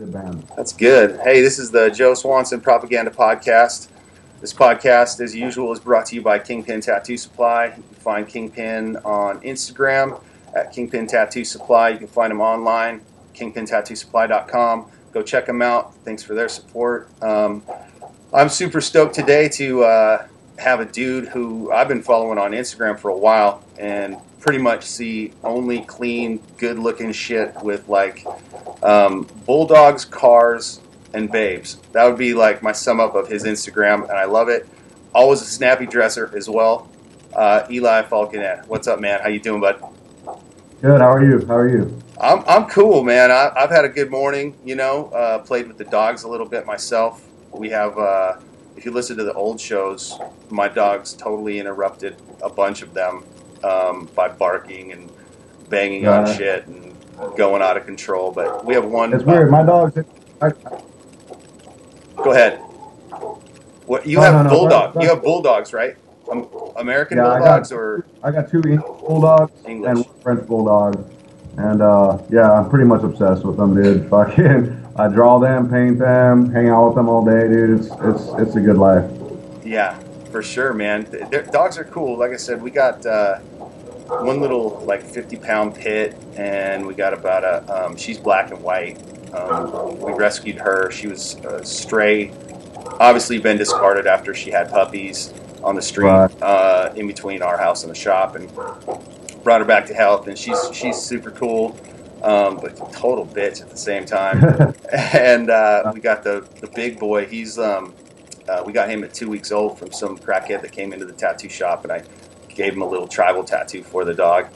Good band. That's good. Hey, this is the Joe Swanson Propaganda Podcast. This podcast, as usual, is brought to you by Kingpin Tattoo Supply. You can find Kingpin on Instagram at Kingpin Tattoo Supply. You can find them online, kingpintattoosupply.com. Go check them out. Thanks for their support. I'm super stoked today to have a dude who I've been following on Instagram for a while and pretty much see only clean, good-looking shit with like Bulldogs, cars, and babes. That would be like my sum up of his Instagram, and I love it. Always a snappy dresser as well. Eli Falconette, what's up, man? How you doing, bud? Good. How are you? How are you? I'm cool, man. I've had a good morning. You know, played with the dogs a little bit myself. We have, if you listen to the old shows, my dogs totally interrupted a bunch of them by barking and banging on shit and going out of control. But we have one. It's weird. My dogs. Go ahead. What you have? Bulldogs. You have Bulldogs, right? American Bulldogs, I got two English Bulldogs and one French Bulldog, and yeah, I'm pretty much obsessed with them, dude. Fucking, I draw them, paint them, hang out with them all day, dude. It's a good life. Yeah, for sure, man. Dogs are cool. Like I said, we got one little like 50-pound pit, and we got about a. She's black and white. We rescued her. She was stray. Obviously, been discarded after she had puppies on the street in between our house and the shop, and brought her back to health. And she's super cool, but total bitch at the same time. And we got the big boy. He's we got him at 2 weeks old from some crackhead that came into the tattoo shop, and I gave him a little tribal tattoo for the dog.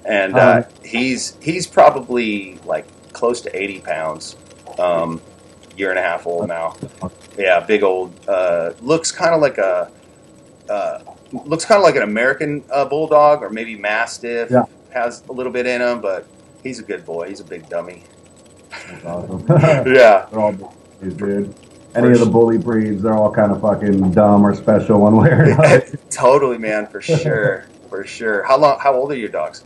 And he's probably like close to 80 pounds, year and a half old now. Yeah, big old. Looks kind of like an American bulldog or maybe mastiff. Yeah. Has a little bit in him, but he's a good boy. He's a big dummy. That's awesome. Yeah, they're all bullies, dude. Any of the bully breeds, they're all kind of fucking dumb or special one way or another. Totally, man, for sure, for sure. How old are your dogs?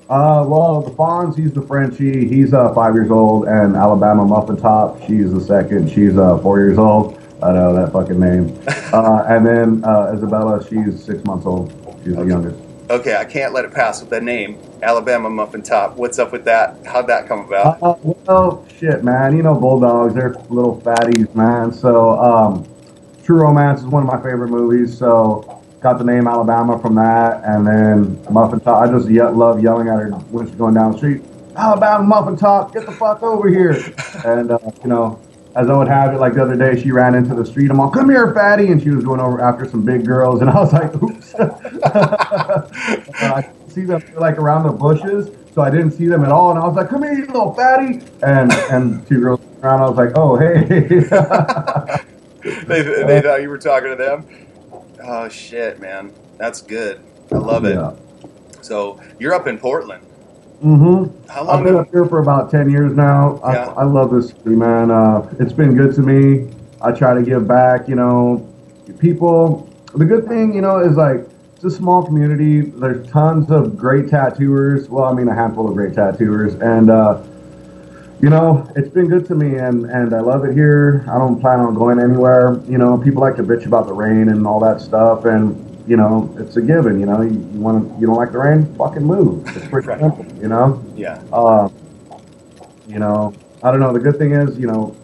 Well, the Fonz, he's the Frenchie. He's 5 years old, and Alabama Muffin Top, she's the second. She's 4 years old. I know that fucking name. And then Isabella, she's 6 months old. She's the youngest. Okay, I can't let it pass with that name, Alabama Muffin Top. What's up with that? How'd that come about? Well, shit, man. You know Bulldogs, they're little fatties, man. So, True Romance is one of my favorite movies, so got the name Alabama from that. And then Muffin Top, I just love yelling at her when she's going down the street. Alabama Muffin Top, get the fuck over here. And, you know, as I would have it, like the other day, she ran into the street. I'm all, come here, fatty. And she was going over after some big girls. And I was like, oops. I see them like around the bushes. So I didn't see them at all. And I was like, come here, you little fatty. And two girls around. I was like, oh, hey. They thought you were talking to them? Oh, shit, man. That's good. I love it. Yeah. So you're up in Portland. Mm-hmm. How long? I've been up here for about 10 years now. Yeah. I love this city, man. It's been good to me. I try to give back, you know. People, the good thing, you know, is like, it's a small community. There's tons of great tattooers. Well, I mean, a handful of great tattooers. And, you know, it's been good to me, and I love it here. I don't plan on going anywhere. You know, people like to bitch about the rain and all that stuff, and, you know, it's a given. You know, you don't like the rain, fucking move. It's pretty simple, you know? Yeah. You know, I don't know. The good thing is, you know,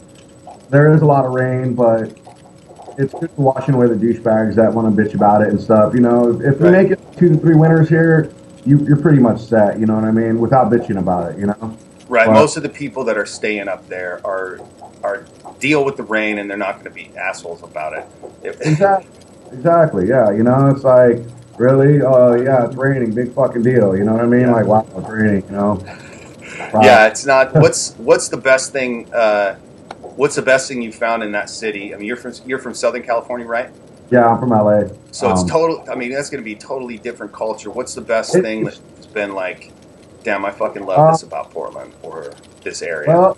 there is a lot of rain, but it's good for washing away the douchebags that want to bitch about it and stuff. You know, if we make it 2 to 3 winters here, you're pretty much set, you know what I mean, without bitching about it, you know? Right. But most of the people that are staying up there are deal with the rain, and they're not going to be assholes about it. Exactly. Yeah. You know, it's like, really? Oh, yeah, it's raining. Big fucking deal. You know what I mean? Yeah. Like, wow, it's raining. You know. Yeah. It's not. What's the best thing? What's the best thing you found in that city? I mean, you're from Southern California, right? Yeah, I'm from LA. So it's total. I mean, that's going to be totally different culture. What's the best thing that's been like? Damn, I fucking love this about Portland or this area. Well,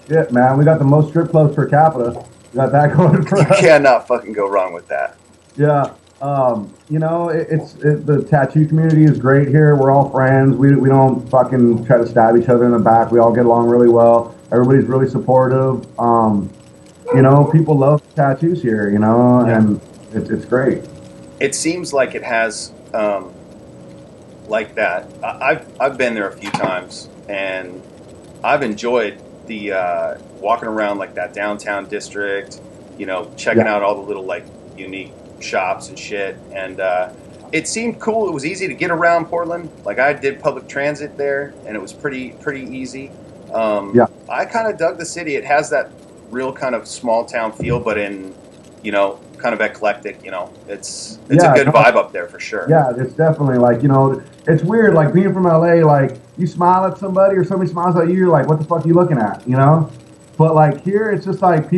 shit, man, we got the most strip clubs per capita. We got that going for us. You cannot fucking go wrong with that. Yeah. You know, the tattoo community is great here. We're all friends. We don't fucking try to stab each other in the back. We all get along really well. Everybody's really supportive. You know, people love tattoos here, you know, and it's great. It seems like it has, like that. I've been there a few times, and I've enjoyed the walking around like that downtown district, you know, checking out all the little like unique shops and shit. And it seemed cool. It was easy to get around Portland. Like I did public transit there, and it was pretty easy. I kind of dug the city. It has that real kind of small town feel, but in, you know, kind of eclectic. You know, it's a good vibe up there for sure. Yeah, it's definitely like, you know, it's weird. Like being from LA, like you smile at somebody or somebody smiles at you, you're like, what the fuck are you looking at? You know. But like here, it's just like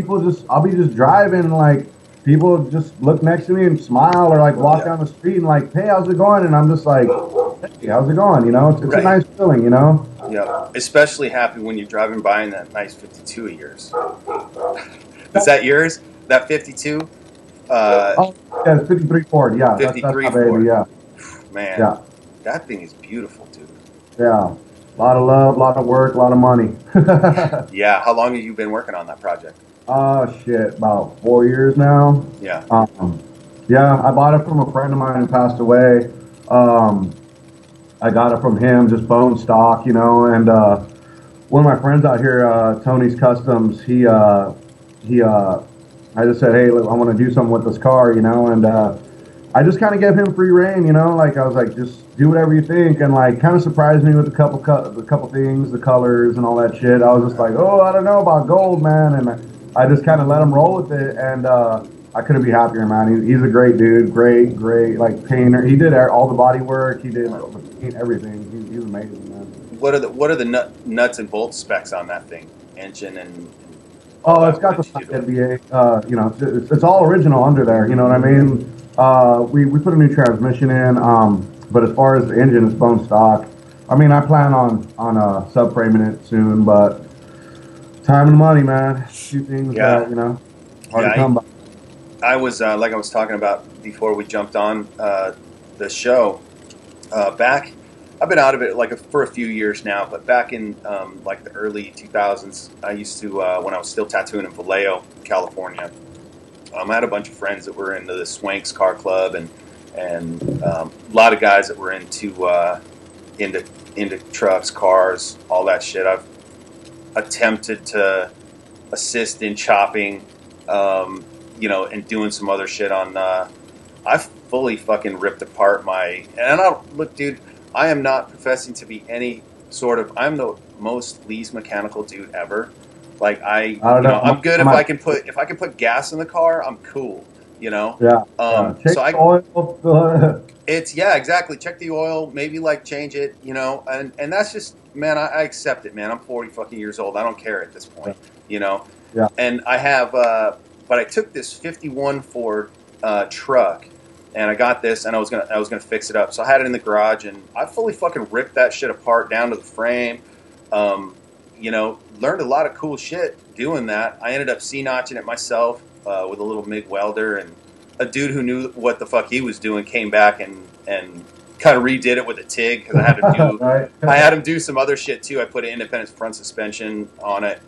I'll be just driving and like people just look next to me and smile or like walk down the street and like, hey, how's it going? And I'm just like, hey, how's it going? You know, it's a nice feeling, you know? Yeah, especially happy when you're driving by in that nice 52 of yours. Is that yours? That 52? Yeah, it's 53 Ford, yeah. 53 that's Ford. Baby, yeah. Man, that thing is beautiful, dude. Yeah, a lot of love, a lot of work, a lot of money. Yeah, how long have you been working on that project? Shit, about 4 years now. Yeah. Yeah, I bought it from a friend of mine who passed away. I got it from him, just bone stock, you know. And one of my friends out here, Tony's Customs, I just said, hey, look, I want to do something with this car, you know. And I just kind of gave him free reign, you know. Like I was like, just do whatever you think, and like kind of surprised me with a couple things, the colors and all that shit. I was just like, oh, I don't know about gold, man, and I just kind of let him roll with it, and I couldn't be happier, man. He's a great dude, great, like painter. He did all the body work. He did everything. He's amazing, man. What are the nuts and bolts specs on that thing? Engine and oh, it's got the NBA. You know, it's all original under there. You know what I mean? We put a new transmission in, but as far as the engine, it's bone stock. I mean, I plan on subframing it soon, but time and money, man. Two things that, you know, hard to come by. I was like I was talking about before we jumped on the show. Back, I've been out of it like for a few years now, but back in like the early 2000s, I used to when I was still tattooing in Vallejo, California. I had a bunch of friends that were into the Swanks Car Club and a lot of guys that were into trucks, cars, all that shit. I've attempted to assist in chopping. You know, and doing some other shit on, I fully fucking ripped apart look, dude, I am not professing to be any sort of, I'm the most least mechanical dude ever. Like you know, I'm good if I can put gas in the car, I'm cool, you know? Yeah. Check the oil. Exactly. Check the oil, maybe like change it, you know, and that's just, man, I accept it, man. I'm 40 fucking years old. I don't care at this point, you know? Yeah. And I have, but I took this 51 Ford truck, and I got this, and I was gonna fix it up. So I had it in the garage, and I fully fucking ripped that shit apart down to the frame. You know, learned a lot of cool shit doing that. I ended up C-notching it myself with a little MIG welder, and a dude who knew what the fuck he was doing came back and kind of redid it with a TIG because I had to do I had him do some other shit too. I put an independent front suspension on it.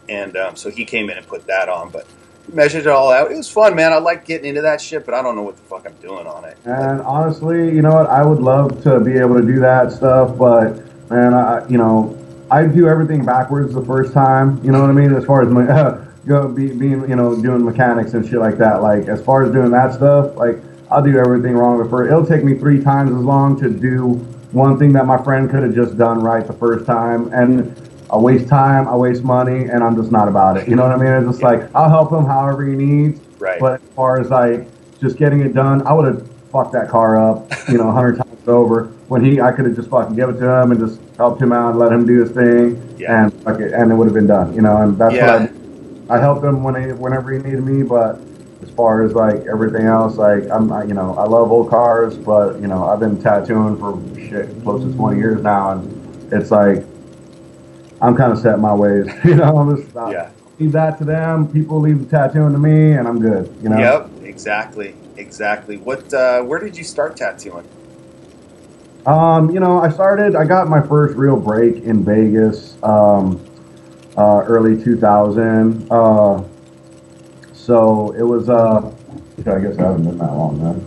And so he came in and put that on, but measured it all out. It was fun, man. I like getting into that shit, but I don't know what the fuck I'm doing on it. And honestly, you know what? I would love to be able to do that stuff, but man, I do everything backwards the first time. You know what I mean? As far as being, you know, doing mechanics and shit like that. Like as far as doing that stuff, like I'll do everything wrong the first. It'll take me 3 times as long to do one thing that my friend could have just done right the first time, and I waste time, I waste money, and I'm just not about it. You know what I mean? It's just like, I'll help him however he needs. Right. But as far as like just getting it done, I would have fucked that car up, you know, 100 times over. When I could have just fucking give it to him and just helped him out and let him do his thing. Yeah. And it would have been done, you know, and that's what I did. I helped him whenever he needed me, but as far as like everything else, like you know, I love old cars, but you know, I've been tattooing for close to 20 years now, and it's like, I'm kind of set in my ways, you know. I'm just leave that to them. People leave the tattooing to me, and I'm good, you know. Yep, Exactly. What? Where did you start tattooing? I got my first real break in Vegas, early 2000. So it was, I guess I haven't been that long, man.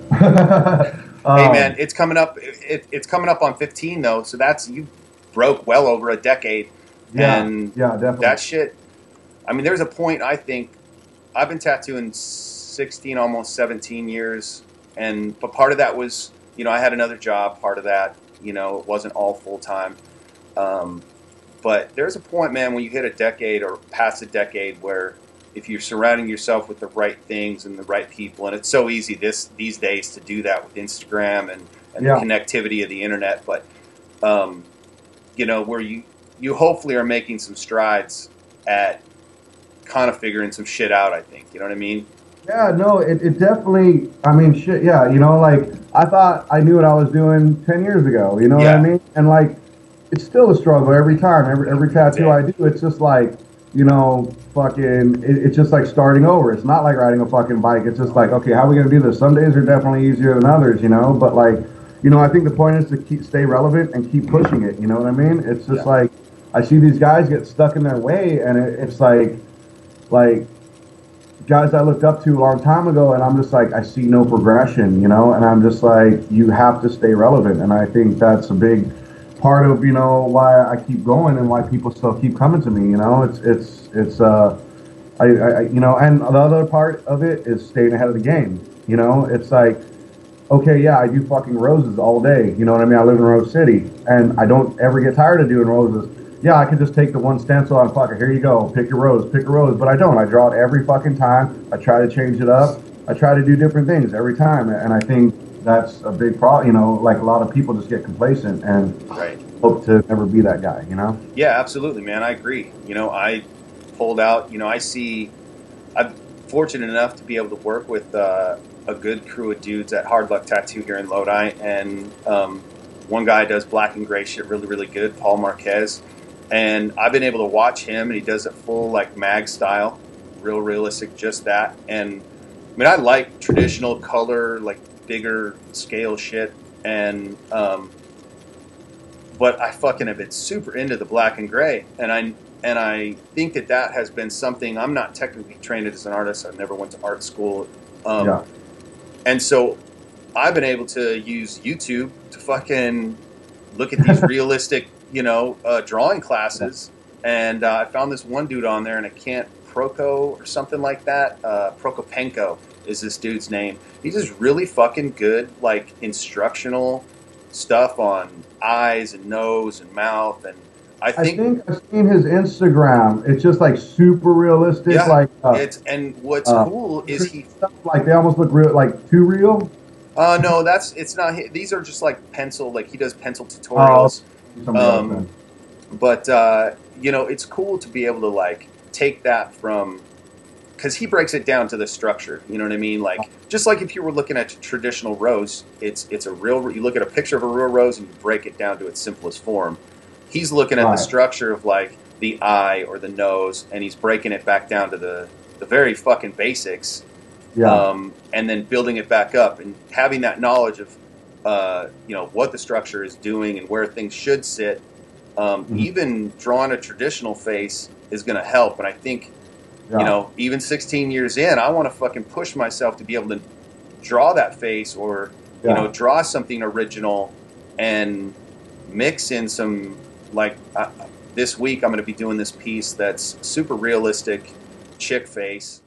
Hey man, it's coming up. It's coming up on 15 though, so that's you broke well over a decade. And yeah, definitely. that shit. I mean, there's a point. I think I've been tattooing 16, almost 17 years, but part of that was, I had another job. Part of that, it wasn't all full time. But there's a point, man, when you hit a decade or past a decade where if you're surrounding yourself with the right things and the right people, and it's so easy these days to do that with Instagram and the connectivity of the internet, but where you hopefully are making some strides at kind of figuring some shit out, I think. You know what I mean? Yeah, no, it definitely, I mean, shit, yeah, like, I thought I knew what I was doing 10 years ago, you know what I mean? And, like, it's still a struggle every time, every tattoo I do, it's just like, it's just like starting over. It's not like riding a fucking bike. It's just like, okay, how are we going to do this? Some days are definitely easier than others, but like, I think the point is to stay relevant and keep pushing it, you know what I mean? It's just like, I see these guys get stuck in their way, and it's like guys I looked up to a long time ago, and I'm just like, I see no progression, and I'm just like, you have to stay relevant. And I think that's a big part of, why I keep going and why people still keep coming to me, it's and the other part of it is staying ahead of the game, it's like, okay, yeah, I do fucking roses all day, you know what I mean? I live in Rose City, and I don't ever get tired of doing roses. Yeah, I could just take the one stencil and fuck it, here you go, pick a rose, but I don't. I draw it every fucking time. I try to change it up. I try to do different things every time, and I think that's a big problem, like a lot of people just get complacent and hope to never be that guy, Yeah, absolutely, man. I agree. I pulled out, I'm fortunate enough to be able to work with a good crew of dudes at Hard Luck Tattoo here in Lodi, and one guy does black and gray shit really, really good, Paul Marquez, and I've been able to watch him, and he does it full, like, mag style, real realistic, just that, and I mean, I like traditional color, like, bigger scale shit, and but I fucking have been super into the black and gray, and I think that has been something. I'm not technically trained as an artist. I never went to art school, and so I've been able to use YouTube to fucking look at these realistic, drawing classes, and I found this one dude on there, and I can't Proko or something like that. Prokopenko is this dude's name. He does really fucking good, like, instructional stuff on eyes and nose and mouth, and I think I've seen his Instagram. It's just like super realistic. Yeah, like and what's cool is like they almost look real, like too real. No, it's not. These are just like pencil. Like, he does pencil tutorials. But it's cool to be able to, like, take that from, because he breaks it down to the structure. You know what I mean? Like, just like if you were looking at a traditional rose, it's a real. You look at a picture of a real rose and you break it down to its simplest form. He's looking at the structure of, like, the eye or the nose, and he's breaking it back down to the very fucking basics. Yeah. And then building it back up and having that knowledge of, what the structure is doing and where things should sit. Even drawing a traditional face is going to help. And I think, even 16 years in, I want to fucking push myself to be able to draw that face or, draw something original and mix in some, like, this week I'm going to be doing this piece that's super realistic chick face.